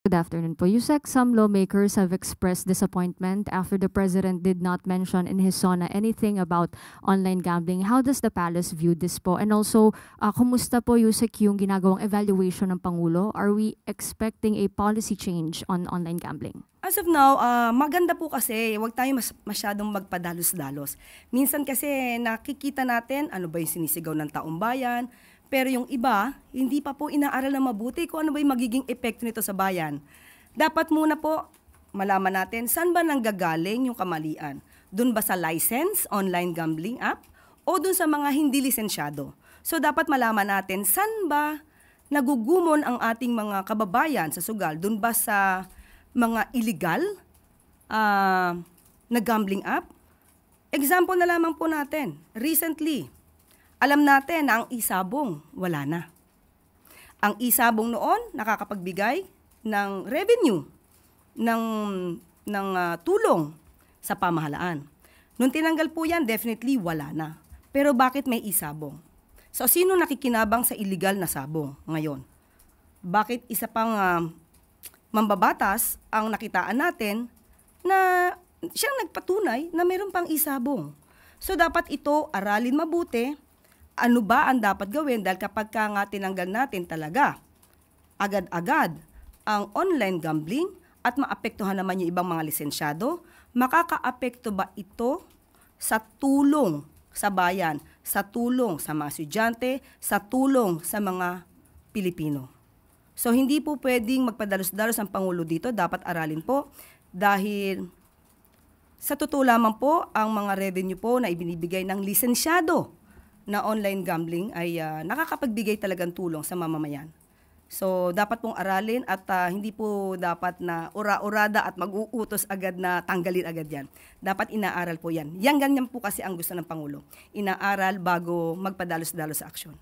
Good afternoon po. Yusek, some lawmakers have expressed disappointment after the president did not mention in his SONA anything about online gambling. How does the palace view this po? And also, kumusta po Yusek yung ginagawang evaluation ng Pangulo? Are we expecting a policy change on online gambling? As of now, maganda po kasi wag tayo masyadong magpadalos-dalos. Minsan kasi nakikita natin ano ba yung sinisigaw ng taong bayan, pero yung iba, hindi pa po inaaral na mabuti kung ano ba yung magiging epekto nito sa bayan. Dapat muna po malaman natin saan ba nanggagaling yung kamalian. Doon ba sa license, online gambling app, o doon sa mga hindi lisensyado. So dapat malaman natin saan ba nagugumon ang ating mga kababayan sa sugal. Doon ba sa mga illegal na gambling app? Example na lamang po natin. Recently, alam natin na ang isabong wala na. Ang isabong noon nakakapagbigay ng revenue, ng tulong sa pamahalaan. Nung tinanggal po yan, definitely wala na. Pero bakit may isabong? So sino nakikinabang sa illegal na sabong ngayon? Bakit isa pang mambabatas ang nakitaan natin na siyang nagpatunay na mayroon pang isabong? So dapat ito aralin mabuti. Ano ba ang dapat gawin? Dahil kapag nga tinanggal natin talaga agad-agad ang online gambling at maapektuhan naman yung ibang mga lisensyado, makakaapekto ba ito sa tulong sa bayan, sa tulong sa mga estudyante, sa tulong sa mga Pilipino? So hindi po pwedeng magpadalos-dalos ang Pangulo dito, dapat aralin po dahil sa totoo lamang po ang mga revenue po na ibinibigay ng lisensyado na online gambling ay nakakapagbigay talagang tulong sa mamamayan. So, dapat pong aralin at hindi po dapat na ura-urada at mag-uutos agad na tanggalin agad yan. Dapat inaaral po yan. Yan ganyan po kasi ang gusto ng Pangulo. Inaaral bago magpadalos-dalos sa aksyon.